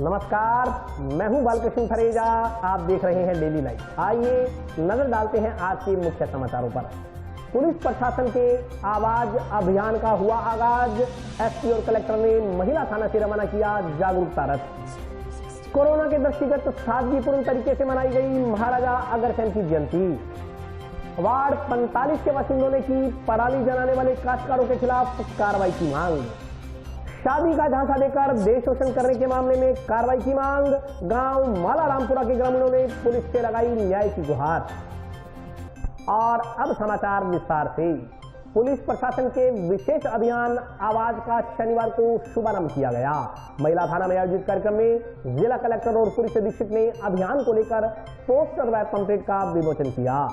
नमस्कार, मैं हूं बालकृष्ण फरेजा। आप देख रहे हैं डेली लाइफ। आइए नजर डालते हैं आज के मुख्य समाचारों पर। पुलिस प्रशासन के आवाज अभियान का हुआ आगाज। एसपी और कलेक्टर ने महिला थाना से रवाना किया जागरूकता रथ। कोरोना के दृष्टिगत सादगीपूर्ण तरीके से मनाई गई महाराजा अग्रसेन की जयंती। वार्ड 45 के बासिंदों ने की पराली जलाने वाले काश्तकारों के खिलाफ कार्रवाई की मांग। शादी का झांसा देकर देश शोषण करने के मामले में कार्रवाई की मांग। गांव माला रामपुरा के ग्रामीणों ने पुलिस से लगाई न्याय की गुहार। और अब समाचार विस्तार से। पुलिस प्रशासन के विशेष अभियान आवाज का शनिवार को शुभारंभ किया गया। महिला थाना में आयोजित कार्यक्रम में जिला कलेक्टर और पुलिस अधीक्षक ने अभियान को लेकर पोस्टर व पंपलेट का विमोचन किया।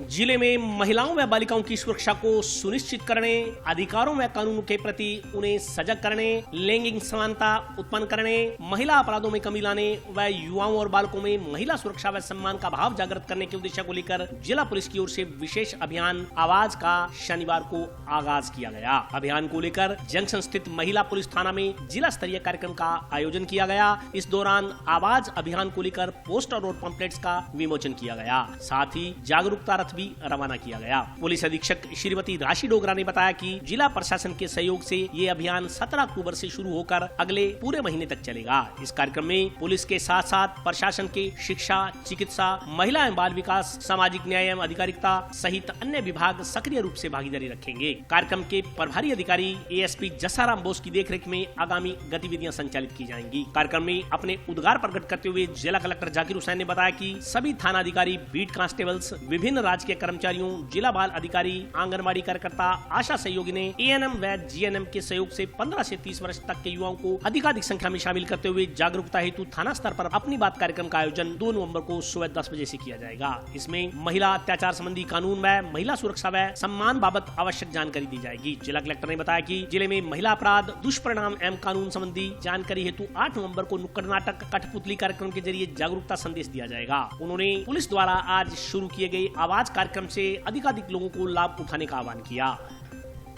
जिले में महिलाओं व बालिकाओं की सुरक्षा को सुनिश्चित करने, अधिकारों व कानूनों के प्रति उन्हें सजग करने, लैंगिक समानता उत्पन्न करने, महिला अपराधों में कमी लाने व युवाओं और बालकों में महिला सुरक्षा व सम्मान का भाव जागृत करने के उद्देश्य को लेकर जिला पुलिस की ओर से विशेष अभियान आवाज का शनिवार को आगाज किया गया। अभियान को लेकर जंक्शन स्थित महिला पुलिस थाना में जिला स्तरीय कार्यक्रम का आयोजन किया गया। इस दौरान आवाज अभियान को लेकर पोस्टर और पंपलेट्स का विमोचन किया गया। साथ ही जागरूकता भी रवाना किया गया। पुलिस अधीक्षक श्रीमती राशि डोगरा ने बताया कि जिला प्रशासन के सहयोग से ये अभियान 17 अक्टूबर से शुरू होकर अगले पूरे महीने तक चलेगा। इस कार्यक्रम में पुलिस के साथ साथ प्रशासन के शिक्षा, चिकित्सा, महिला एवं बाल विकास, सामाजिक न्याय एवं अधिकारिता सहित अन्य विभाग सक्रिय रूप से भागीदारी रखेंगे। कार्यक्रम के प्रभारी अधिकारी एएसपी जसाराम बोस की देखरेख में आगामी गतिविधियां संचालित की जाएंगी। कार्यक्रम में अपने उद्गार प्रकट करते हुए जिला कलेक्टर जाकिर हुसैन ने बताया कि सभी थाना अधिकारी, बीट कांस्टेबल्स, विभिन्न राज्य के कर्मचारियों, जिला बाल अधिकारी, आंगनबाड़ी कार्यकर्ता, आशा सहयोगी ने एएनएम व जीएनएम के सहयोग से 15 से 30 वर्ष तक के युवाओं को अधिकाधिक संख्या में शामिल करते हुए जागरूकता हेतु थाना स्तर पर अपनी बात कार्यक्रम का आयोजन 2 नवंबर को सुबह 10 बजे से किया जाएगा। इसमें महिला अत्याचार संबंधी कानून व महिला सुरक्षा व सम्मान बाबत आवश्यक जानकारी दी जाएगी। जिला कलेक्टर ने बताया कि जिले में महिला अपराध, दुष्परिणाम एवं कानून संबंधी जानकारी हेतु 8 नवंबर को नुक्कड़ नाटक, कठपुतली कार्यक्रम के जरिए जागरूकता संदेश दिया जाएगा। उन्होंने पुलिस द्वारा आज शुरू किए गए आवाज कार्यक्रम से अधिकाधिक लोगों को लाभ उठाने का आह्वान किया।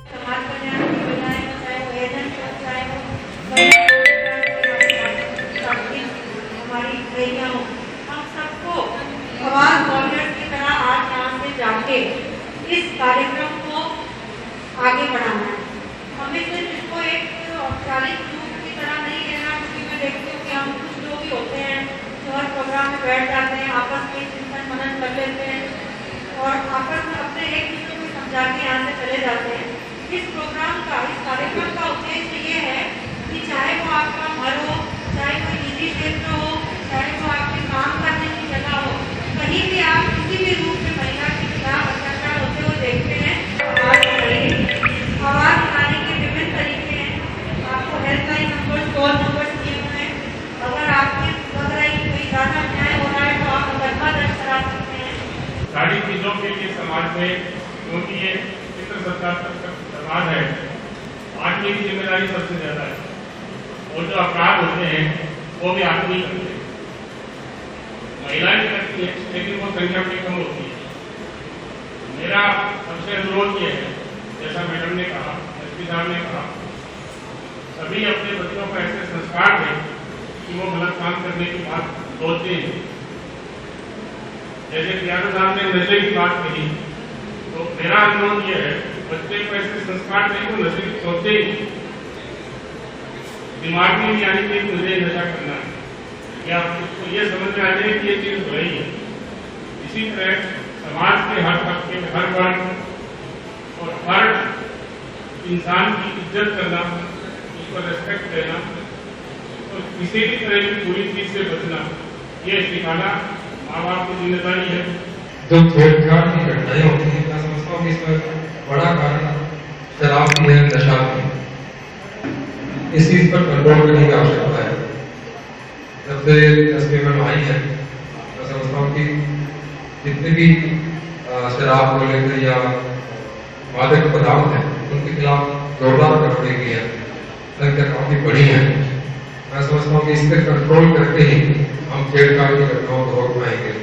समाज कल्याण की योजनाएं हमारी गैया हो, हम सबको आवाज वॉरियर की तरह आज यहाँ से जाके इस कार्यक्रम को आगे बढ़ाना है। हमें सिर्फ इसको एक औपचारिक रूप की तरह नहीं लेना, क्योंकि मैं देखती हूँ कि हम कुछ लोग ही होते हैं जो हर प्रोग्राम में बैठ जाते हैं, आपस में चिंतन मनन कर लेते हैं और आपस में अपने एक दूसरे को समझा के यहाँ से चले जाते हैं। इस प्रोग्राम का, इस कार्यक्रम का उद्देश्य ये है कि चाहे वो आपका घर हो, चाहे कोई निजी क्षेत्र हो, चाहे वो आपके काम करने की जगह हो, कहीं भी आप किसी भी रूप में महिला के खिलाफ अत्याचार होते हुए देखते हैं, आवाज उठाने के विभिन्न तरीके हैं। आपको हेल्पलाइन नंबर, कॉल नंबर दिए हुए हैं। अगर आपके लग रहा है कोई ज्यादा अन्याय हो रहा है तो आप मुकदमा दर्ज करा सकते हैं। सारी चीजों के लिए समाज में, क्योंकि ये केंद्र सरकार का समाज है, आदमी की जिम्मेदारी सबसे ज्यादा है और जो अपराध होते हैं वो भी आदमी करते हैं, महिलाएं करती है, लेकिन वो संख्या में कम होती है। मेरा सबसे अनुरोध ये है, जैसा मैडम ने कहा, एसपी साहब ने कहा, सभी अपने बच्चों को ऐसे संस्कार दें कि वो गलत काम करने की बात सोचते हैं। जैसे प्यारे साहब ने नशे की बात कही, तो मेरा अनुरोध यह है, बच्चे को ऐसे संस्कार नहीं तो नशे की सोचते ही दिमाग में नहीं आने की मुझे नशा करना है, या उसको ये समझ में आ जाए कि ये चीज हो रही है। इसी तरह समाज के हर तबके, हर वर्ग और हर इंसान की इज्जत करना, उसको रेस्पेक्ट देना और किसी भी तरह की बुरी चीज से बचना, ये सिखाना माँ बाप की जिम्मेदारी है। जो छेड़छाड़ की घटनाएं होती हैं, मैं समझता हूँ कि इसमें बड़ा कारण शराब की है, नशा की। इस चीज पर कंट्रोल करने की आवश्यकता है। जब से एसपी में आई है, मैं समझता हूँ कि जितने भी शराब को लेकर या मादक पदार्थ हैं, उनके खिलाफ जोरदार कार्रवाई की है, संख्या काफी बड़ी है। मैं समझता हूँ कि इस पर कंट्रोल करके ही हम छेड़छाड़ की घटनाओं को रोक पाएंगे।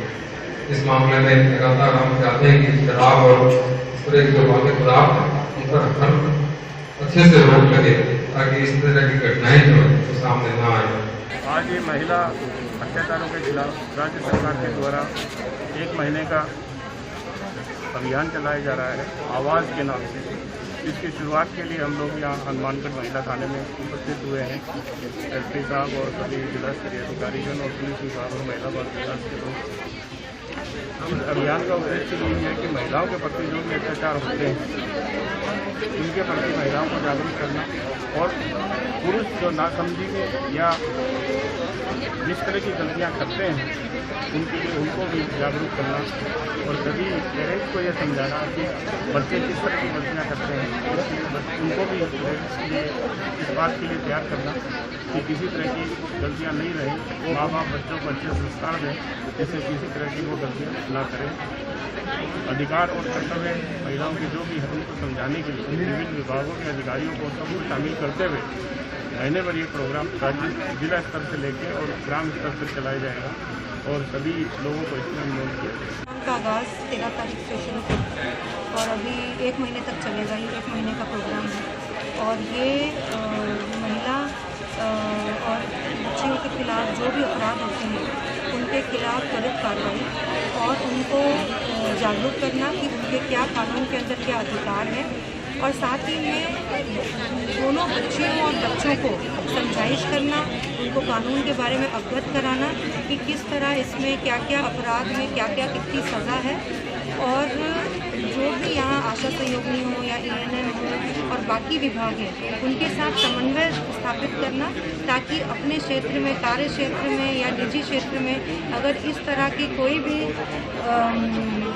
इस मामले में लगातार हम चाहते हैं कि शराब और इस तरह के जो मादक पदार्थ हैं, उन पर हर अच्छे से रोक लगे, ताकि इस तरह की घटनाएं जो है तो सामने न आए। आज ये महिला अत्याचारों के खिलाफ राज्य सरकार के द्वारा 1 महीने का अभियान चलाया जा रहा है आवाज़ के नाम से। इसकी शुरुआत के लिए हम लोग यहाँ हनुमानगढ़ महिला थाने में उपस्थित हुए हैं। एसपी साहब और सभी जिला स्तरीय अधिकारीगण और पुलिस विभाग और महिला बाल विकास के लोग। इस अभियान का उद्देश्य यही है कि महिलाओं के प्रति जो भी अत्याचार होते हैं उनके प्रति महिलाओं को जागरूक करना और पुरुष जो नासमझी में या जिस तरह की गलतियाँ करते हैं उनके लिए उनको भी जागरूक करना और सभी पेरेंट्स को यह समझाना कि बच्चे किस तरह की गलतियाँ करते हैं उनको भी इस बात के लिए तैयार करना कि किसी तरह की गलतियाँ नहीं रहें। माँ बाप बच्चों को अच्छे संस्कार दें जिससे किसी तरह की वो गलतियाँ ना करें। अधिकार और कर्तव्य महिलाओं के जो भी है उनको समझाने के लिए विभिन्न विभागों के अधिकारियों को सबको शामिल करते हुए महीने भर ये प्रोग्राम राज्य जिला स्तर से लेकर और ग्राम स्तर तक चलाया जाएगा और सभी लोगों को इसमें इन्वॉल्व किया जाएगा। का आगाज़ 13 तारीख से शुरू किया और अभी 1 महीने तक चलेगा। ये 1 महीने का प्रोग्राम है और ये महिला और बच्चियों के खिलाफ जो भी अपराध होते हैं उनके खिलाफ त्वरित कार्रवाई और उनको जागरूक करना कि उनके क्या कानून के अंदर क्या अधिकार है और साथ ही में दोनों बच्चियों और बच्चों को समझाइश करना, उनको कानून के बारे में अवगत कराना कि किस तरह इसमें क्या क्या अपराध में क्या क्या कितनी सज़ा है और जो भी यहाँ आशा सहयोगी हो या ANM हो और बाकी विभाग हैं उनके साथ समन्वय स्थापित करना ताकि अपने क्षेत्र में, कार्य क्षेत्र में या निजी क्षेत्र में अगर इस तरह की कोई भी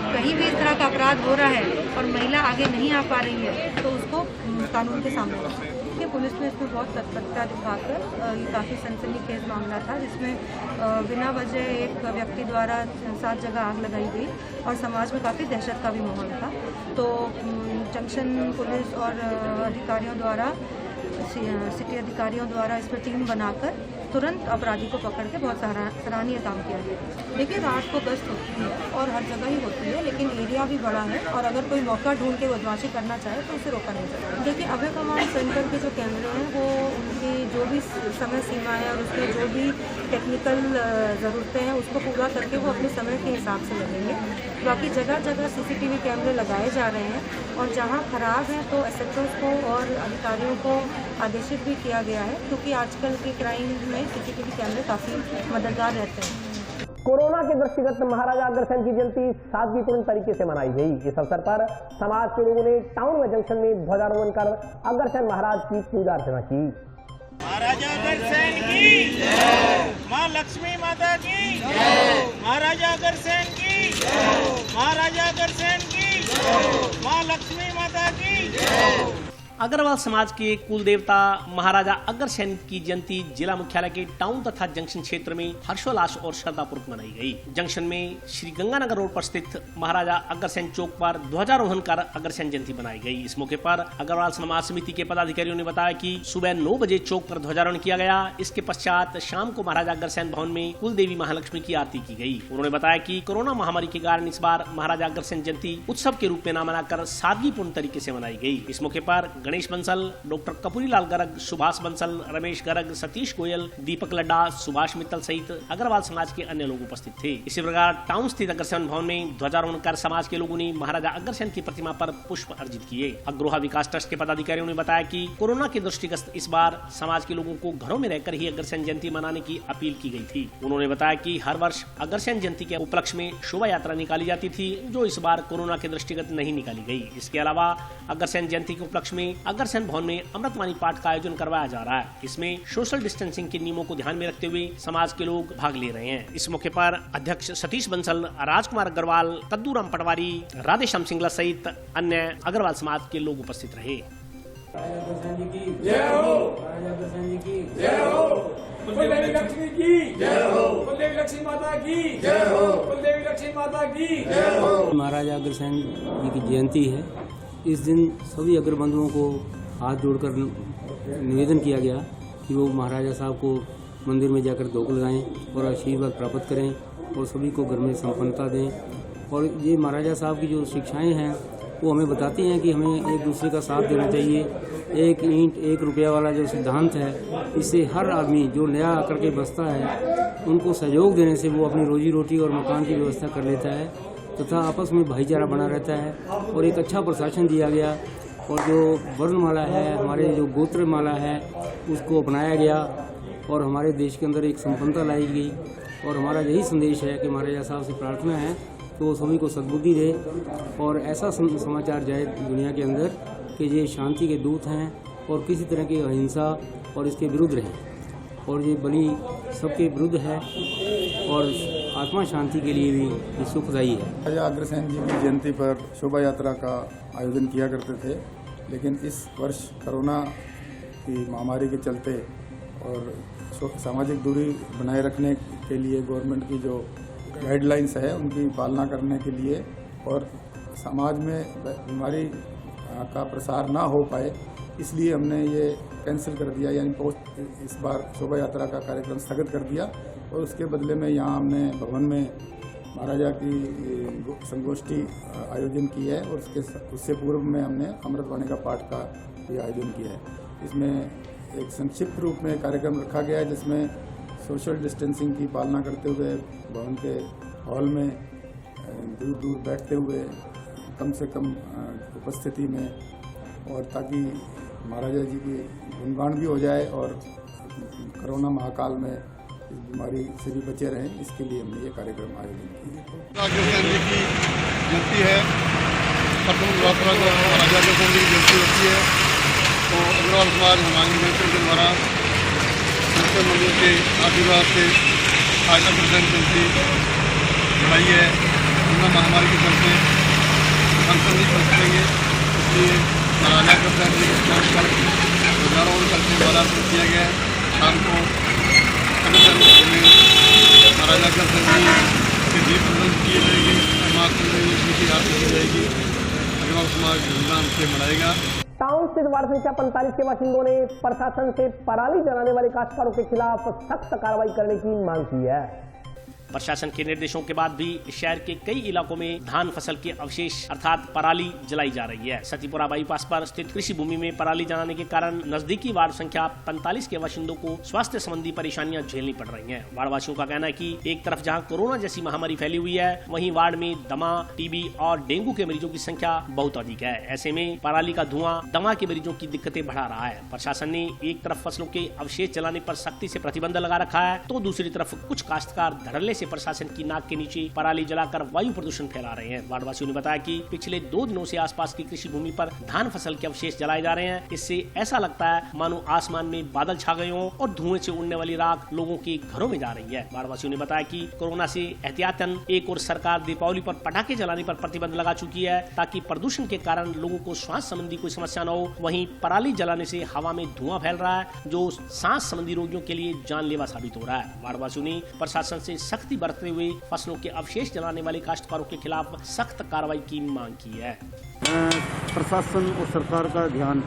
कहीं भी इस तरह का अपराध हो रहा है और महिला आगे नहीं आ पा रही है तो उसको कानून के सामने रखें। कि पुलिस ने इसमें बहुत तत्परता दिखाकर ये काफ़ी सनसनीखेज मामला था जिसमें बिना वजह एक व्यक्ति द्वारा 7 जगह आग लगाई गई और समाज में काफ़ी दहशत का भी माहौल था। तो जंक्शन पुलिस और अधिकारियों द्वारा सिटी अधिकारियों द्वारा इस पर टीम बनाकर तुरंत अपराधी को पकड़ के बहुत सराहनीय काम किया गया। देखिए रात को गश्त होती है और हर जगह ही होती है लेकिन एरिया भी बड़ा है और अगर कोई मौका ढूंढ के बदमाशी करना चाहे तो उसे रोका नहीं सकता। देखिए अभय कमांड सेंटर के जो कैमरे हैं वो उनकी जो भी समय सीमा है और उसमें जो भी टेक्निकल ज़रूरतें हैं उसको पूरा करके वो अपने समय के हिसाब से लगेंगे। बाकी जगह जगह CCTV कैमरे लगाए जा रहे हैं और जहाँ खराब हैं तो SHOs को और अधिकारियों को आदेशित भी किया गया है क्योंकि आजकल के क्राइम में CCTV कैमरे काफ़ी मददगार रहते हैं। कोरोना के दृष्टिगत महाराजा अग्रसेन की जयंती सादगीपूर्ण तरीके से मनाई गई। इस अवसर पर समाज के लोगों ने टाउन व जंक्शन में ध्वजारोहण कर अग्रसेन महाराज की पूजा अर्चना की। महाराजा अग्रसेन की जय, माँ लक्ष्मी माता की जय, महाराजा अग्रसेन की जय, महाराजा अग्रसेन की जय, माँ लक्ष्मी माता की जय। अग्रवाल समाज के कुल देवता महाराजा अग्रसेन की जयंती जिला मुख्यालय के टाउन तथा जंक्शन क्षेत्र में हर्षोल्लास और श्रद्धापूर्वक मनाई गई। जंक्शन में श्री गंगानगर रोड पर स्थित महाराजा अग्रसेन चौक पर ध्वजारोहण कर अग्रसेन जयंती मनाई गई। इस मौके पर अग्रवाल समाज समिति के पदाधिकारियों ने बताया कि सुबह 9 बजे चौक पर ध्वजारोहण किया गया। इसके पश्चात शाम को महाराजा अग्रसेन भवन में कुल देवी महालक्ष्मी की आरती की गई। उन्होंने बताया कि कोरोना महामारी के कारण इस बार महाराजा अग्रसेन जयंती उत्सव के रूप में न मनाकर सादगीपूर्ण तरीके से मनाई गई। इस मौके पर गणेश बंसल, डॉक्टर कपूरीलाल गर्ग, सुभाष बंसल, रमेश गर्ग, सतीश गोयल, दीपक लड्डा, सुभाष मित्तल सहित अग्रवाल समाज के अन्य लोग उपस्थित थे। इसी प्रकार टाउन स्थित अग्रसेन भवन में ध्वजारोहण कर समाज के लोगों ने महाराजा अग्रसेन की प्रतिमा पर पुष्प अर्जित किए। अग्रोहा विकास ट्रस्ट के पदाधिकारियों ने बताया कि कोरोना के दृष्टिगत इस बार समाज के लोगों को घरों में रहकर ही अग्रसेन जयंती मनाने की अपील की गई थी। उन्होंने बताया कि हर वर्ष अग्रसेन जयंती के उपलक्ष्य में शोभा यात्रा निकाली जाती थी जो इस बार कोरोना के दृष्टिगत नहीं निकाली गई। इसके अलावा अग्रसेन जयंती के उपलक्ष्य में अग्रसेन भवन में अमृतवाणी पाठ का आयोजन करवाया जा रहा है। इसमें सोशल डिस्टेंसिंग के नियमों को ध्यान में रखते हुए समाज के लोग भाग ले रहे हैं। इस मौके पर अध्यक्ष सतीश बंसल, राजकुमार अग्रवाल, कद्दूराम पटवारी, राधेश्याम सिंगला सहित अन्य अग्रवाल समाज के लोग उपस्थित रहे। कुलदेवी लक्ष्मी की जय हो, कुलदेवी लक्ष्मी माता की जय हो, कुलदेवी लक्ष्मी माता की जय हो। महाराजा अग्रसेन जी की जयंती है। इस दिन सभी अग्रबंधुओं को हाथ जोड़कर निवेदन किया गया कि वो महाराजा साहब को मंदिर में जाकर धोख लगाएं और आशीर्वाद प्राप्त करें और सभी को घर में संपन्नता दें। और ये महाराजा साहब की जो शिक्षाएं हैं वो हमें बताती हैं कि हमें एक दूसरे का साथ देना चाहिए। एक ईंट एक रुपया वाला जो सिद्धांत है, इससे हर आदमी जो नया आकर के बसता है उनको सहयोग देने से वो अपनी रोजी रोटी और मकान की व्यवस्था कर लेता है तथा आपस में भाईचारा बना रहता है। और एक अच्छा प्रशासन दिया गया और जो वर्णमाला है, हमारे जो गोत्रमाला है, उसको अपनाया गया और हमारे देश के अंदर एक संपन्नता लाई गई। और हमारा यही संदेश है कि महाराजा साहब से प्रार्थना है कि वो सभी को सद्बुद्धि दे और ऐसा समाचार जाए दुनिया के अंदर कि ये शांति के दूत हैं और किसी तरह की अहिंसा और इसके विरुद्ध रहें। और ये बलि सबके विरुद्ध है और आत्मा शांति के लिए भी ये सुखदायी है। राजा अग्रसेन जी की जयंती पर शोभा यात्रा का आयोजन किया करते थे, लेकिन इस वर्ष कोरोना की महामारी के चलते और सामाजिक दूरी बनाए रखने के लिए गवर्नमेंट की जो गाइडलाइंस है उनकी पालना करने के लिए और समाज में बीमारी का प्रसार ना हो पाए, इसलिए हमने ये कैंसिल कर दिया, यानी पोस्ट इस बार शोभा यात्रा का कार्यक्रम स्थगित कर दिया। और उसके बदले में यहाँ हमने भवन में महाराजा की संगोष्ठी आयोजन की है और उससे पूर्व में हमने अमृतवाणी का पाठ का भी आयोजन किया है। इसमें एक संक्षिप्त रूप में कार्यक्रम रखा गया है जिसमें सोशल डिस्टेंसिंग की पालना करते हुए भवन के हॉल में दूर दूर बैठते हुए कम से कम उपस्थिति में, और ताकि महाराजा जी की गुणगान भी हो जाए और कोरोना महाकाल में इस बीमारी से भी बचे रहें, इसके लिए हमने ये कार्यक्रम आयोजन किया। अग्रसेन जी की जयंती है, प्रथम यात्रा जो महाराजा अग्रसेन जी की जयंती होती है, तो अग्रवाल समाज हमारी मित्र के द्वारा सत्य मंदिर के आशीर्वाद से आज अग्रसेन जयंती मनाई है। कोरोना महामारी के चलते फंक्शन नहीं कर सकेंगे, इसलिए महाराजा अग्रसेन जी के कल रोजाना और कल से वाला किया गया है। शाम को अग्रसेन में महाराजा अग्रसेन जी के दीप प्रज्वलित किए जाएंगे, मातृ की आरती की जाएगी। अग्रवाल समाज धूमधाम से मनाएगा। टाउन स्थित वार्ड संख्या 45 के बाशिंदों ने प्रशासन से पराली जलाने वाले काश्तकारों के खिलाफ सख्त कार्रवाई करने की मांग की है। प्रशासन के निर्देशों के बाद भी शहर के कई इलाकों में धान फसल के अवशेष अर्थात पराली जलाई जा रही है। सतीपुरा बाईपास पर स्थित कृषि भूमि में पराली जलाने के कारण नजदीकी वार्ड संख्या 45 के बाशिंदों को स्वास्थ्य संबंधी परेशानियां झेलनी पड़ रही हैं। वार्ड वासियों का कहना है कि एक तरफ जहां कोरोना जैसी महामारी फैली हुई है, वहीं वार्ड में दमा, टीबी और डेंगू के मरीजों की संख्या बहुत अधिक है। ऐसे में पराली का धुआं दमा के मरीजों की दिक्कतें बढ़ा रहा है। प्रशासन ने एक तरफ फसलों के अवशेष जलाने पर सख्ती से प्रतिबंध लगा रखा है, तो दूसरी तरफ कुछ काश्तकार धड़ल्ले से प्रशासन की नाक के नीचे पराली जलाकर वायु प्रदूषण फैला रहे हैं। वार्ड वासियों ने बताया कि पिछले 2 दिनों से आसपास की कृषि भूमि पर धान फसल के अवशेष जलाए जा रहे हैं। इससे ऐसा लगता है मानो आसमान में बादल छा गए हों और धुएं से उड़ने वाली राख लोगों के घरों में जा रही है। वार्ड वासियों ने बताया कि कोरोना से एहतियातन एक और सरकार दीपावली पर पटाखे जलाने पर प्रतिबंध लगा चुकी है, ताकि प्रदूषण के कारण लोगों को श्वास संबंधी कोई समस्या न हो। वहीं पराली जलाने से हवा में धुआं फैल रहा है, जो सांस संबंधी रोगियों के लिए जानलेवा साबित हो रहा है। वार्ड वासियों ने प्रशासन से सख्ती बरतते हुए फसलों के अवशेष जलाने वाले काश्तकारों के खिलाफ सख्त कार्रवाई की मांग की है। प्रशासन और सरकार का ध्यान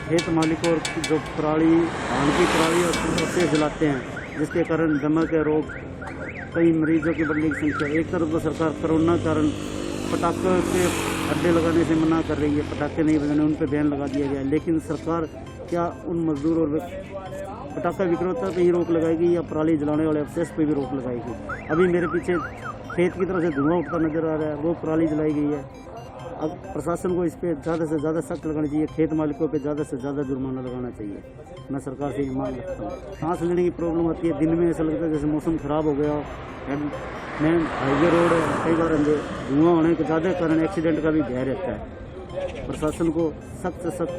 खेत मालिकों और जो पराली, धान की पराली और अवशेष जलाते हैं, जिसके कारण दमा के रोग, कई मरीजों की बढ़ने की संख्या। एक तरफ तो सरकार कोरोना कारण पटाखों के अड्डे लगाने से मना कर रही है, पटाखे नहीं बजाने, उन पर बैन लगा दिया गया, लेकिन सरकार क्या उन मजदूर और पटाखा विक्रेता पे ही रोक लगाएगी या पराली जलाने वाले अवशेष पे भी रोक लगाएगी? अभी मेरे पीछे खेत की तरफ से धुआं उठता नजर आ रहा है, वो पराली जलाई गई है। अब प्रशासन को इस पे ज़्यादा से ज़्यादा सख्त लगानी चाहिए, खेत मालिकों पे ज़्यादा से ज़्यादा जुर्माना लगाना चाहिए। मैं सरकार से मांग रखता हूँ। सांस लेने की प्रॉब्लम आती है, दिन में ऐसा लगता है जैसे मौसम खराब हो गया हो। मेन हाईवे रोड है, कई बार धुआं होने के ज़्यादा कारण एक्सीडेंट का भी भय रहता है। प्रशासन को सख्त से सख्त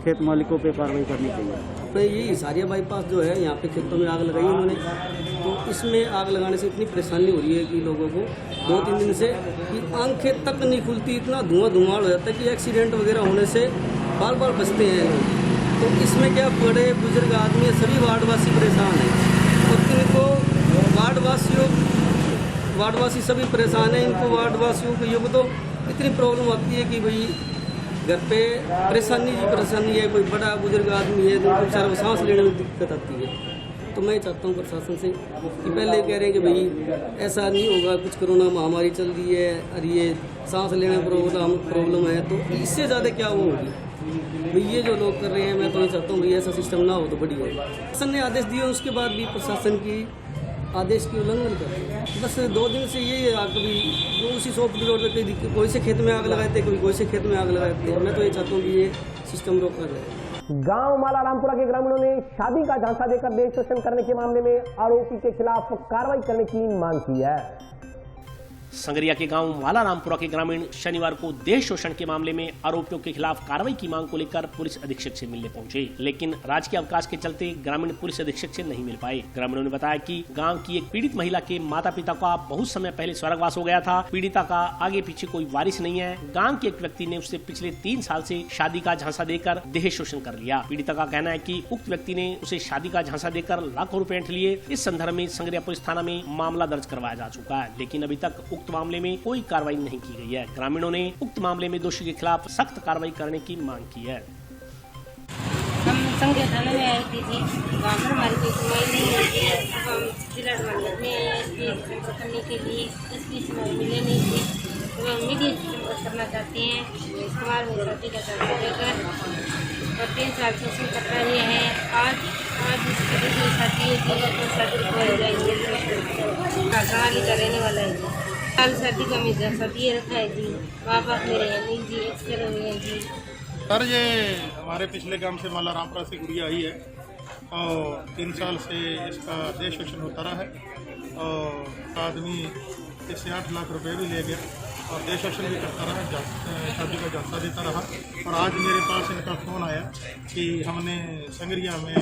खेत मालिकों पे कार्रवाई करनी चाहिए। तो ये हिसारिया बाईपास जो है, यहाँ पे खेतों में आग लगाई उन्होंने, तो इसमें आग लगाने से इतनी परेशानी हो रही है कि लोगों को 2-3 दिन से कि आंखें तक नहीं खुलती, इतना धुआं हो जाता है कि एक्सीडेंट वगैरह होने से बार बार बचते हैं लोग। तो इसमें क्या, बड़े बुजुर्ग आदमी सभी वार्डवासी परेशान हैं और इनको वार्डवासी सभी परेशान हैं। इनको वार्डवासियों को युग तो इतनी प्रॉब्लम आती है कि भाई घर पे परेशानी है। कोई बड़ा बुजुर्ग आदमी है तो बेचारा सांस लेने में दिक्कत आती है। तो मैं चाहता हूँ प्रशासन से कि पहले कह रहे हैं कि भाई ऐसा नहीं होगा, कुछ कोरोना महामारी चल रही है और ये सांस लेने में प्रॉब्लम है, तो इससे ज़्यादा क्या वो होगी भाई। ये जो लोग कर रहे हैं, मैं तो ये चाहता हूँ भाई ऐसा सिस्टम ना हो तो बढ़िया है। प्रशासन ने आदेश दिए, उसके बाद भी प्रशासन की आदेश की उल्लंघन कर रहे हैं। बस 2 दिन से ये कभी उसी सोपड़ी रोड पर कोई से खेत में आग लगाते, कोई से खेत में आग लगाते। मैं तो ये चाहता हूँ कि ये सिस्टम रोका जाए। गांव माला रामपुरा के ग्रामीणों ने शादी का झांसा देकर देश शोषण करने के मामले में आरोपी के खिलाफ कार्रवाई करने की मांग की है। संगरिया के गांव माला रामपुरा के ग्रामीण शनिवार को देश शोषण के मामले में आरोपियों के खिलाफ कार्रवाई की मांग को लेकर पुलिस अधीक्षक से मिलने पहुंचे, लेकिन राजकीय अवकाश के चलते ग्रामीण पुलिस अधीक्षक से नहीं मिल पाए। ग्रामीणों ने बताया कि गांव की एक पीड़ित महिला के माता पिता का बहुत समय पहले स्वर्गवास हो गया था। पीड़िता का आगे पीछे कोई वारिस नहीं है। गाँव के एक व्यक्ति ने उससे पिछले 3 साल से शादी का झांसा देकर देह शोषण कर लिया। पीड़िता का कहना है कि उक्त व्यक्ति ने उसे शादी का झांसा देकर लाखों रुपए ऐंठ लिए। इस संदर्भ में संगरिया पुलिस थाना में मामला दर्ज करवाया जा चुका है, लेकिन अभी तक उक्त मामले में कोई कार्रवाई नहीं की गई है। ग्रामीणों ने उक्त मामले में दोषी के खिलाफ सख्त कार्रवाई करने की मांग की है। हम संगरिया थाने में आए थे जी, वहाँ पर हमारी कोई सुनवाई नहीं हुई है। हम जिला अदालत में एसपी करने के लिए एसपी से मिले नहीं थे, तो हम मीडिया से संपर्क करना चाहते हैं। कुमार में शादी का झांसा देकर और 3 साल शोषण कर रहे हैं। आज इसकी दूसरी शादी है जी, तो शादी हो जाएगी। गाँव का रहने वाला है जी, साल शादी का मैं झांसा दिए रखा है जी। बाबा मेरे हैं नहीं जी, एक्सरे हुए हैं जी। सर ये हमारे पिछले गांव से माला रामपुरा से गुड़िया आई है और 3 साल से इसका देह शोषण होता रहा है और आदमी इससे 8 लाख रुपए भी ले गया और देह शोषण भी करता रहा, शादी का झांसा देता रहा। और आज मेरे पास इनका फ़ोन आया कि हमने संगरिया में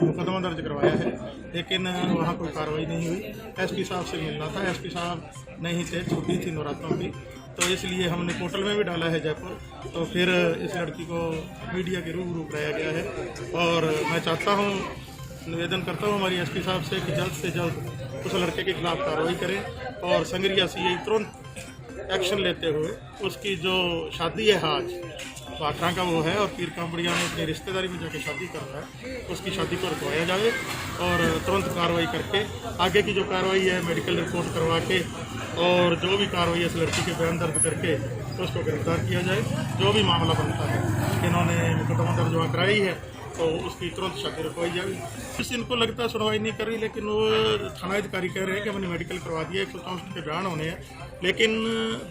मुकदमा दर्ज करवाया है, लेकिन वहाँ कोई कार्रवाई नहीं हुई। एसपी साहब से मिलना था, एसपी साहब नहीं थे, छुट्टी थी नवरात्रों की, तो इसलिए हमने पोर्टल में भी डाला है जयपुर। तो फिर इस लड़की को मीडिया के रूबरू कराया गया है और मैं चाहता हूँ, निवेदन करता हूँ हमारी एसपी साहब से कि जल्द से जल्द उस लड़के के खिलाफ कार्रवाई करें और संगरिया से यही तुरंत एक्शन लेते हुए उसकी जो शादी है आज वाखरा का वो है और पीर कांबड़िया में अपनी रिश्तेदारी में जाके शादी कर रहा है, उसकी शादी को रुकवाया जाए और तुरंत कार्रवाई करके आगे की जो कार्रवाई है मेडिकल रिपोर्ट करवा के और जो भी कार्रवाई है इस लड़की के बयान दर्ज करके तो उसको गिरफ्तार किया जाए। जो भी मामला बनता है, इन्होंने मुकदमा दर्ज वहाँ कराई है तो उसकी तुरंत शादी रुकवाई जाए। जिस इनको लगता है सुनवाई नहीं कर रही, लेकिन वो थाना अधिकारी कह रहे हैं कि हमने मेडिकल करवा दिया, 164 के बयान होने हैं, लेकिन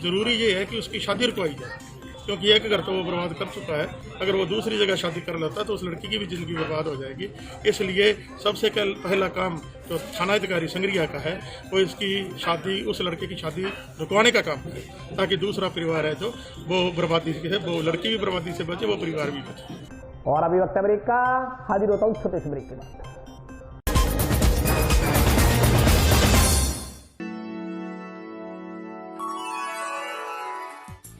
ज़रूरी ये है कि उसकी शादी रुकवाई जाए क्योंकि एक घर तो वो बर्बाद कर चुका है। अगर वो दूसरी जगह शादी कर लेता तो उस लड़की की भी ज़िंदगी बर्बाद हो जाएगी। इसलिए सबसे पहला काम जो थाना अधिकारी संगरिया का है वो इसकी शादी, उस लड़के की शादी रुकवाने का काम करे ताकि दूसरा परिवार है जो वो बर्बादी से, वो लड़की भी बर्बादी से बचे, वो परिवार भी बचे। और अभी वक्त है ब्रेक का, हाजिर होता हूँ छोटे से ब्रेक के बाद।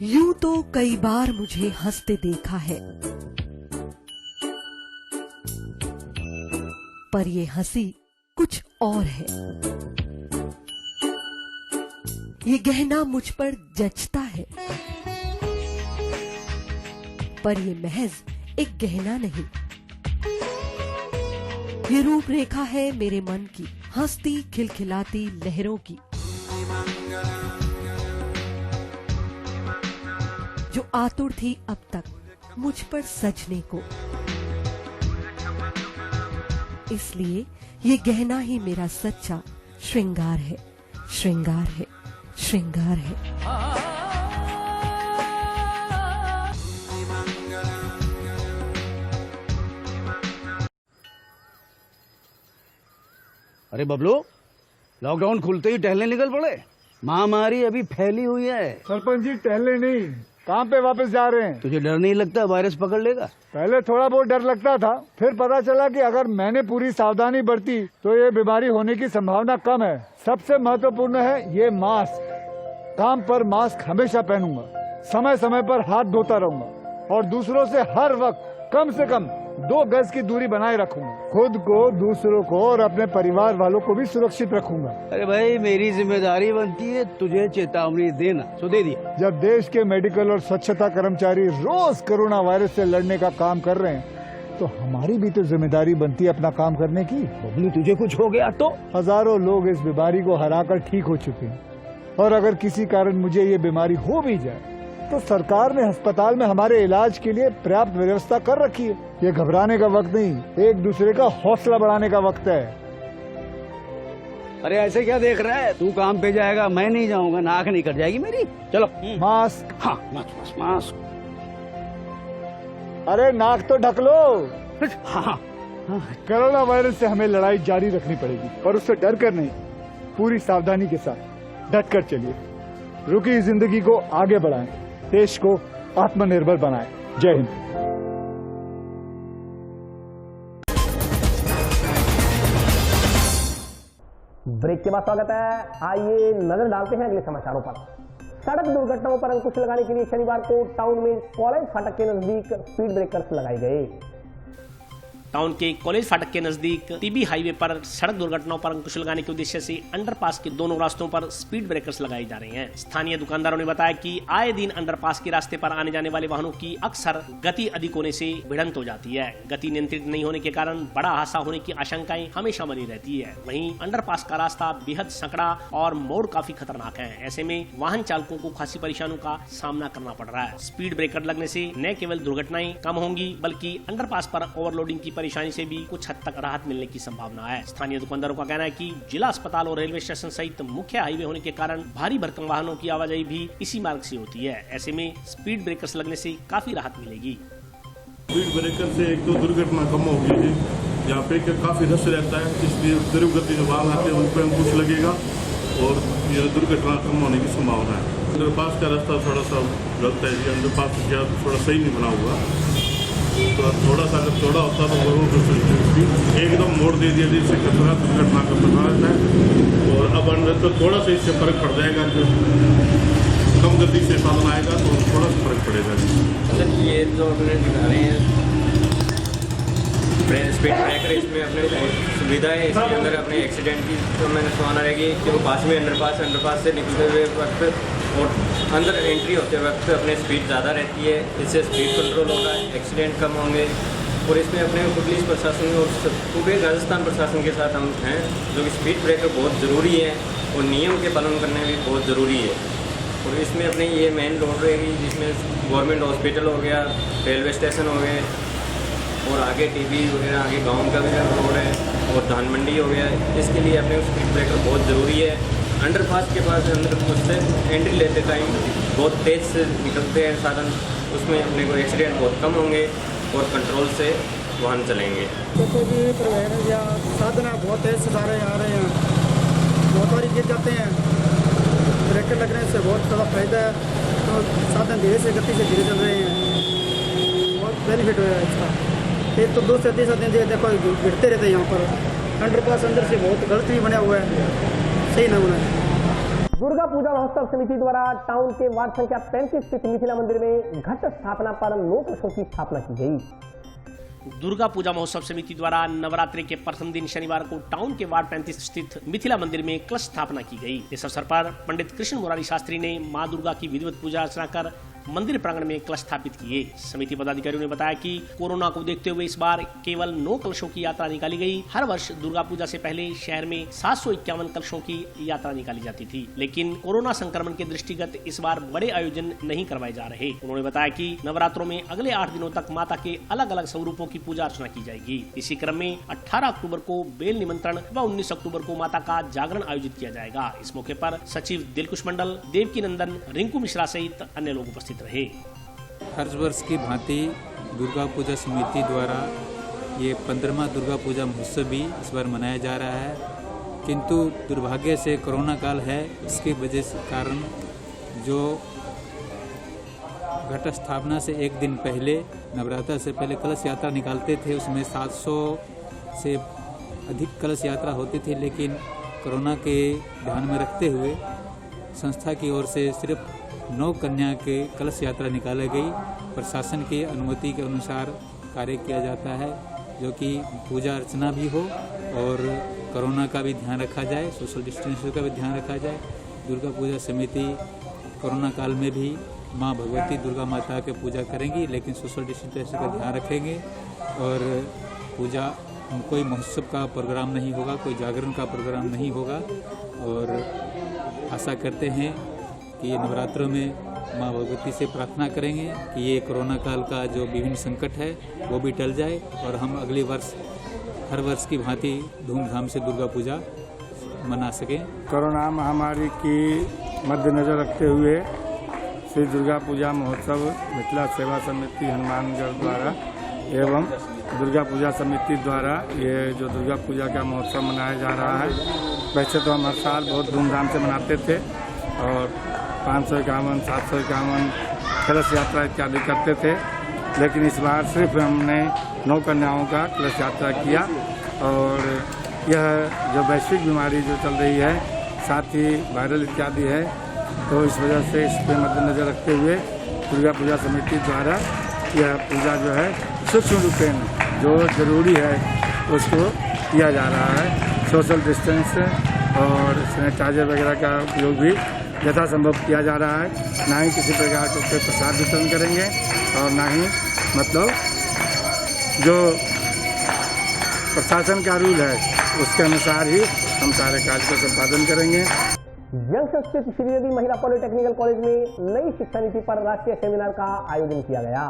यूं तो कई बार मुझे हंसते देखा है, पर ये हंसी कुछ और है। ये गहना मुझ पर जचता है, पर ये महज एक गहना नहीं, ये रूपरेखा है मेरे मन की, हंसती खिलखिलाती लहरों की, जो आतुर थी अब तक मुझ पर सजने को। इसलिए ये गहना ही मेरा सच्चा श्रृंगार है, श्रृंगार है, श्रृंगार है। अरे बबलू, लॉकडाउन खुलते ही टहलने निकल पड़े। महामारी अभी फैली हुई है। सरपंच जी टहलने नहीं, काम पे वापस जा रहे हैं। तुझे डर नहीं लगता वायरस पकड़ लेगा? पहले थोड़ा बहुत डर लगता था, फिर पता चला कि अगर मैंने पूरी सावधानी बरती तो ये बीमारी होने की संभावना कम है। सबसे महत्वपूर्ण है ये मास्क। काम पर मास्क हमेशा पहनूंगा, समय समय पर हाथ धोता रहूंगा और दूसरों से हर वक्त कम से कम 2 गज की दूरी बनाए रखूंगा। खुद को, दूसरों को और अपने परिवार वालों को भी सुरक्षित रखूंगा। अरे भाई, मेरी जिम्मेदारी बनती है तुझे चेतावनी देना, तो दे दिया। जब देश के मेडिकल और स्वच्छता कर्मचारी रोज कोरोना वायरस से लड़ने का काम कर रहे हैं तो हमारी भी तो जिम्मेदारी बनती है अपना काम करने की। बबलू तुझे कुछ हो गया तो? हजारों लोग इस बीमारी को हराकर ठीक हो चुके हैं, और अगर किसी कारण मुझे ये बीमारी हो भी जाए तो सरकार ने अस्पताल में हमारे इलाज के लिए पर्याप्त व्यवस्था कर रखी है। ये घबराने का वक्त नहीं, एक दूसरे का हौसला बढ़ाने का वक्त है। अरे ऐसे क्या देख रहा है? तू काम पे जाएगा, मैं नहीं जाऊंगा, नाक नहीं कट जाएगी मेरी। चलो मास्क। हाँ मास्क मास्क। अरे नाक तो ढक लो। हाँ। कोरोना वायरस से हमें लड़ाई जारी रखनी पड़ेगी, पर उससे डर कर नहीं, पूरी सावधानी के साथ डट कर चलिए। रुकी जिंदगी को आगे बढ़ाएं, देश को आत्मनिर्भर बनाएं। जय हिंद। ब्रेक के बाद स्वागत है। आइए नजर डालते हैं अगले समाचारों पर। सड़क दुर्घटनाओं पर अंकुश लगाने के लिए शनिवार को टाउन में कॉलेज फाटक के नजदीक स्पीड ब्रेकर्स लगाए गए। टाउन के कॉलेज फाटक के नजदीक टीबी हाईवे पर सड़क दुर्घटनाओं पर अंकुश लगाने के उद्देश्य से अंडरपास के दोनों रास्तों पर स्पीड ब्रेकर्स लगाए जा रहे हैं। स्थानीय दुकानदारों ने बताया कि आए दिन अंडरपास के रास्ते पर आने जाने वाले वाहनों की अक्सर गति अधिक होने से भिड़ंत हो जाती है। गति नियंत्रित नहीं होने के कारण बड़ा हादसा होने की आशंकाएं हमेशा बनी रहती है। वहीं अंडरपास का रास्ता बेहद संकरा और मोड़ काफी खतरनाक है। ऐसे में वाहन चालकों को खासी परेशानियों का सामना करना पड़ रहा है। स्पीड ब्रेकर लगने से न केवल दुर्घटनाएं कम होंगी, बल्कि अंडरपास पर ओवरलोडिंग की परेशानी से भी कुछ हद तक राहत मिलने की संभावना है। स्थानीय दुकानदारों का कहना है कि जिला अस्पताल और रेलवे स्टेशन सहित मुख्य हाईवे होने के कारण भारी भरकम वाहनों की आवाजाही भी इसी मार्ग से होती है। ऐसे में स्पीड ब्रेकर्स लगने से काफी राहत मिलेगी। स्पीड ब्रेकर से एक तो दुर्घटना कम होगी जी, यहाँ पे काफी रश रहता है, इसलिए तेज गति जो वाहन आते हैं उन पर अंकुश लगेगा और ये दुर्घटना कम होने की संभावना है। अंडरपास का रास्ता थोड़ा सा गलत है जी, अंडरपास थोड़ा सही नहीं बना हुआ, तो थोड़ा सा अगर थोड़ा होता तो वो एकदम मोड़ दे दिया जिससे खतरा दुर्घटना का पता रहता है। और अब अंदर तो थोड़ा सा इससे फर्क पड़ जाएगा, जो कम गति से साधन आएगा तो थोड़ा सा फर्क पड़ेगा। सर ये जो अपने दिखा रहे हैं स्पीड ब्रेकर, इसमें अपने सुविधा है, इसके अंदर अपने एक्सीडेंट की तो मैंने सुना रहेगी कि वो पास में अंडरपास से निकलते हुए वक्त और अंदर एंट्री होते वक्त अपने स्पीड ज़्यादा रहती है, इससे स्पीड कंट्रोल होगा, एक्सीडेंट कम होंगे। और इसमें अपने पुलिस प्रशासन और पूरे राजस्थान प्रशासन के साथ हम हैं, जो कि स्पीड ब्रेकर बहुत ज़रूरी है और नियम के पालन करने भी बहुत ज़रूरी है। और इसमें अपने ये मेन रोड रहेगी जिसमें गवर्नमेंट हॉस्पिटल हो गया, रेलवे स्टेशन हो गए और आगे टीबी वगैरह, आगे गाँव का भी रोड है और धान मंडी हो गया। इसके लिए अपने स्पीड ब्रेकर बहुत ज़रूरी है। अंडरपास के पास अंदर उससे एंट्री लेते टाइम बहुत तेज़ से निकलते हैं साधन, उसमें अपने को एक्सीडेंट बहुत कम होंगे और कंट्रोल से वाहन चलेंगे। कोई भी परिवहन या साधन है बहुत तेज़ से आ रहे हैं, बहुत बारी गिर जाते हैं। ब्रेकर लगने से बहुत ज़्यादा फायदा है, तो साधन धीरे से गति से धीरे चल रहे हैं, बहुत बेनिफिट हो रहा है इसका। एक तो 2 से 3 दिन देखो गिरते रहते हैं यहाँ पर। अंडरपास अंदर से बहुत गलत भी बना हुआ है, सही ना बना है। दुर्गा पूजा महोत्सव समिति द्वारा टाउन के वार्ड संख्या 35 स्थित मिथिला मंदिर में घट स्थापना पर 9 कलशों की स्थापना की गई। दुर्गा पूजा महोत्सव समिति द्वारा नवरात्रि के प्रथम दिन शनिवार को टाउन के वार्ड 35 स्थित मिथिला मंदिर में कलश स्थापना की गई। इस अवसर पर पंडित कृष्ण मुरारी शास्त्री ने मां दुर्गा की विधिवत पूजा अर्चना कर मंदिर प्रांगण में कलश स्थापित किए। समिति पदाधिकारियों ने बताया कि कोरोना को देखते हुए इस बार केवल 9 कलशों की यात्रा निकाली गई। हर वर्ष दुर्गा पूजा से पहले शहर में 751 कलशों की यात्रा निकाली जाती थी, लेकिन कोरोना संक्रमण के दृष्टिगत इस बार बड़े आयोजन नहीं करवाए जा रहे। उन्होंने बताया कि नवरात्रों में अगले 8 दिनों तक माता के अलग अलग स्वरूपों की पूजा अर्चना की जाएगी। इसी क्रम में 18 अक्टूबर को बेल निमंत्रण व 19 अक्टूबर को माता का जागरण आयोजित किया जाएगा। इस मौके पर सचिव दिलकुश मंडल, देवकी नंदन, रिंकू मिश्रा सहित अन्य लोग उपस्थित रहे। हर वर्ष की भांति दुर्गा पूजा समिति द्वारा ये 15वां दुर्गा पूजा महोत्सव भी इस बार मनाया जा रहा है, किंतु दुर्भाग्य से कोरोना काल है, इसकी वजह से कारण जो घट स्थापना से एक दिन पहले नवरात्र से पहले कलश यात्रा निकालते थे, उसमें 700 से अधिक कलश यात्रा होती थी, लेकिन कोरोना के ध्यान में रखते हुए संस्था की ओर से सिर्फ 9 कन्या के कलश यात्रा निकाली गई। प्रशासन की अनुमति के अनुसार कार्य किया जाता है, जो कि पूजा अर्चना भी हो और कोरोना का भी ध्यान रखा जाए, सोशल डिस्टेंसिंग का भी ध्यान रखा जाए। दुर्गा पूजा समिति कोरोना काल में भी माँ भगवती दुर्गा माता की पूजा करेंगी, लेकिन सोशल डिस्टेंसिंग का ध्यान रखेंगे और पूजा कोई महोत्सव का प्रोग्राम नहीं होगा, कोई जागरण का प्रोग्राम नहीं होगा। और आशा करते हैं कि ये नवरात्रों में माँ भगवती से प्रार्थना करेंगे कि ये कोरोना काल का जो विभिन्न संकट है वो भी टल जाए और हम अगले वर्ष हर वर्ष की भांति धूमधाम से दुर्गा पूजा मना सकें। कोरोना महामारी की मद्देनजर रखते हुए श्री दुर्गा पूजा महोत्सव मिथिला सेवा समिति हनुमानगढ़ द्वारा एवं दुर्गा पूजा समिति द्वारा ये जो दुर्गा पूजा का महोत्सव मनाया जा रहा है। वैसे तो हम हर साल बहुत धूमधाम से मनाते थे और 551, 751 कलश यात्रा इत्यादि करते थे, लेकिन इस बार सिर्फ हमने 9 कन्याओं का कलश यात्रा किया। और यह जो वैश्विक बीमारी जो चल रही है, साथ ही वायरल इत्यादि है, तो इस वजह से इस पर मद्देनजर रखते हुए दुर्गा पूजा समिति द्वारा यह पूजा जो है सूक्ष्म रूपेण जो जरूरी है उसको किया जा रहा है। सोशल डिस्टेंस और सैनिटाइजर वगैरह का उपयोग भी यथासंभव किया जा रहा है। ना ही किसी प्रकार के उसके प्रसाद वितरण करेंगे और ना ही मतलब जो प्रशासन का रूल है उसके अनुसार ही हम सारे कार्य का संपादन करेंगे। जंक्शन स्थित श्रीदेवी महिला पॉलिटेक्निकल कॉलेज में नई शिक्षा नीति पर राष्ट्रीय सेमिनार का आयोजन किया गया।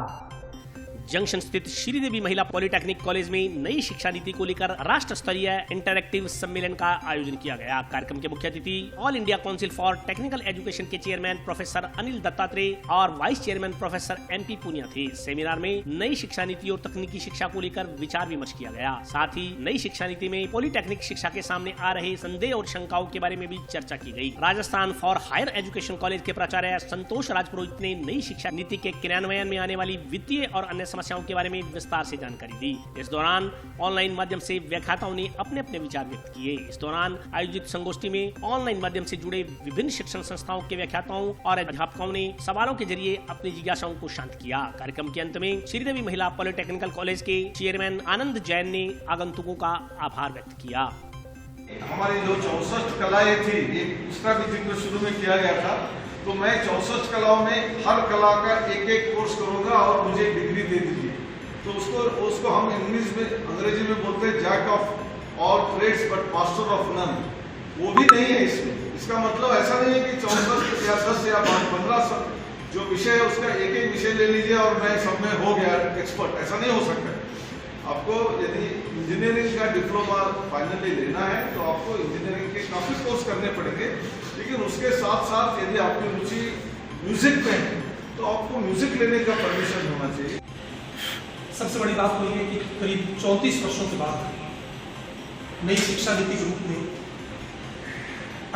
जंक्शन स्थित श्रीदेवी महिला पॉलिटेक्निक कॉलेज में नई शिक्षा नीति को लेकर राष्ट्र स्तरीय इंटरैक्टिव सम्मेलन का आयोजन किया गया। कार्यक्रम के मुख्य अतिथि all India council for technical education के चेयरमैन प्रोफेसर अनिल दत्तात्रेय और vice chairman professor MP Punia थे। सेमिनार में नई शिक्षा नीति और तकनीकी शिक्षा को लेकर विचार विमर्श किया गया। साथ ही नई शिक्षा नीति में पॉलिटेक्निक शिक्षा के सामने आ रहे संदेह और शंकाओं के बारे में भी चर्चा की गई। Rajasthan for higher education college के प्राचार्य संतोष राजपुरोहित ने नई शिक्षा नीति के क्रियान्वयन में आने वाली वित्तीय और अन्य समस्याओं के बारे में विस्तार से जानकारी दी। इस दौरान ऑनलाइन माध्यम से व्याख्याताओं ने अपने अपने विचार व्यक्त किए। इस दौरान आयोजित संगोष्ठी में ऑनलाइन माध्यम से जुड़े विभिन्न शिक्षण संस्थाओं के व्याख्याताओं और अध्यापकों ने सवालों के जरिए अपनी जिज्ञासाओं को शांत किया। कार्यक्रम के अंत में श्रीदेवी महिला पॉलिटेक्निकल कॉलेज के चेयरमैन आनंद जैन ने आगंतुकों का आभार व्यक्त किया। हमारी जो 64 कलाएं थी, उसका भी जिक्र शुरू में किया गया था, तो मैं 64 कलाओं में हर कला का एक कोर्स करूंगा और मुझे डिग्री दे दीजिए। तो उसको हम अंग्रेजी में बोलते हैं jack of all trades but master of none. वो भी नहीं है इसमें। इसका मतलब ऐसा नहीं है कि 64 या 10 या 15 जो विषय है उसका एक विषय ले लीजिए और मैं सब में हो गया एक्सपर्ट, ऐसा नहीं हो सकता। आपको यदि इंजीनियरिंग का डिप्लोमा फाइनली लेना है तो आपको इंजीनियरिंग के काफ़ी कोर्स करने पड़ेंगे, लेकिन उसके साथ साथ यदि आपकी रुचि म्यूजिक में है तो आपको म्यूजिक लेने का परमिशन होना चाहिए। सबसे बड़ी बात तो ये कि करीब 34 वर्षों के बाद नई शिक्षा नीति के रूप में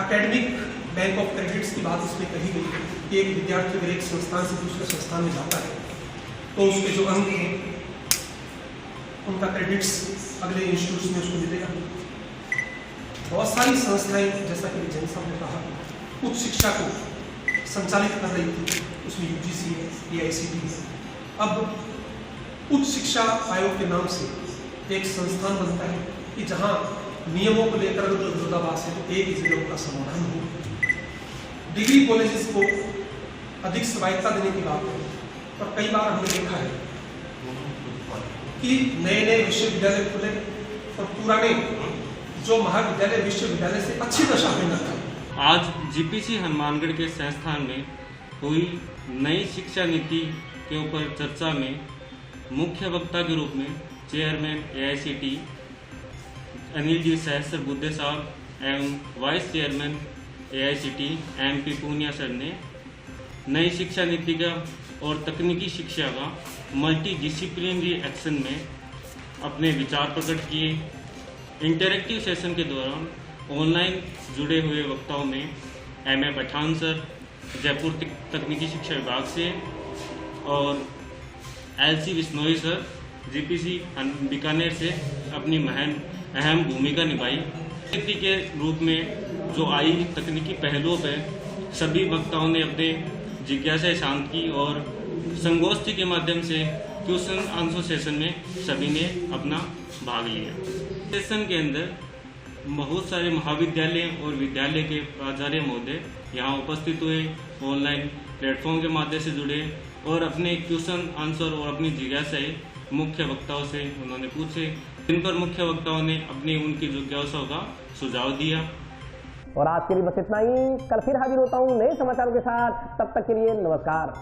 एकेडमिक बैंक ऑफ क्रेडिट्स की बात इसमें कही गई कि एक विद्यार्थी अगर एक संस्थान से दूसरे संस्थान में जाता है तो उसके जो अंक हैं उनका क्रेडिट्स अगले इंस्टीट्यूट में उसको मिलेगा। बहुत सारी संस्थाएं, जैसा कि जैन साहब ने कहा, उच्च शिक्षा को संचालित कर रही थी, उसमें UGC है, AICTE है। अब उच्च शिक्षा आयोग के नाम से एक संस्थान बनता है कि जहां नियमों को लेकर जो विरोधाभास है तो एक ही जगह उनका समाधान हो। डिग्री कॉलेजेस को अधिक स्वायत्तता देने की बात है, और कई बार हमने देखा है कि नए विश्वविद्यालय खुले और पुराने जो महाविद्यालय विश्वविद्यालय से अच्छी दशा में न थे। आज GPC हनुमानगढ़ के संस्थान में हुई नई शिक्षा नीति के ऊपर चर्चा में मुख्य वक्ता के रूप में चेयरमैन AICTE अनिल जी सहस्त्र बुद्धे साहब एवं vice chairman AICTE MP Punia sir ने नई शिक्षा नीति का और तकनीकी शिक्षा का मल्टी डिसिप्लिनरी एक्शन में अपने विचार प्रकट किए। इंटरैक्टिव सेशन के दौरान ऑनलाइन जुड़े हुए वक्ताओं में MA पठान सर जयपुर तकनीकी शिक्षा विभाग से और LC Bishnoi sir GPC Bikaner से अपनी अहम भूमिका निभाई। नीति के रूप में जो आई तकनीकी पहलुओं पर सभी वक्ताओं ने अपने जिज्ञासा शांत की और संगोष्ठी के माध्यम से क्वेश्चन आंसर सेशन में सभी ने अपना भाग लिया। सेशन के अंदर बहुत सारे महाविद्यालय और विद्यालय के प्राचार्य महोदय यहाँ उपस्थित हुए, ऑनलाइन प्लेटफॉर्म के माध्यम से जुड़े और अपने क्वेश्चन आंसर और अपनी जिज्ञासाएं मुख्य वक्ताओं से उन्होंने पूछे, जिन पर मुख्य वक्ताओं ने अपनी उनकी जिज्ञासाओं का सुझाव दिया। और आज के लिए बस इतना ही। कल फिर हाजिर होता हूँ नए समाचारों के साथ। तब तक के लिए नमस्कार।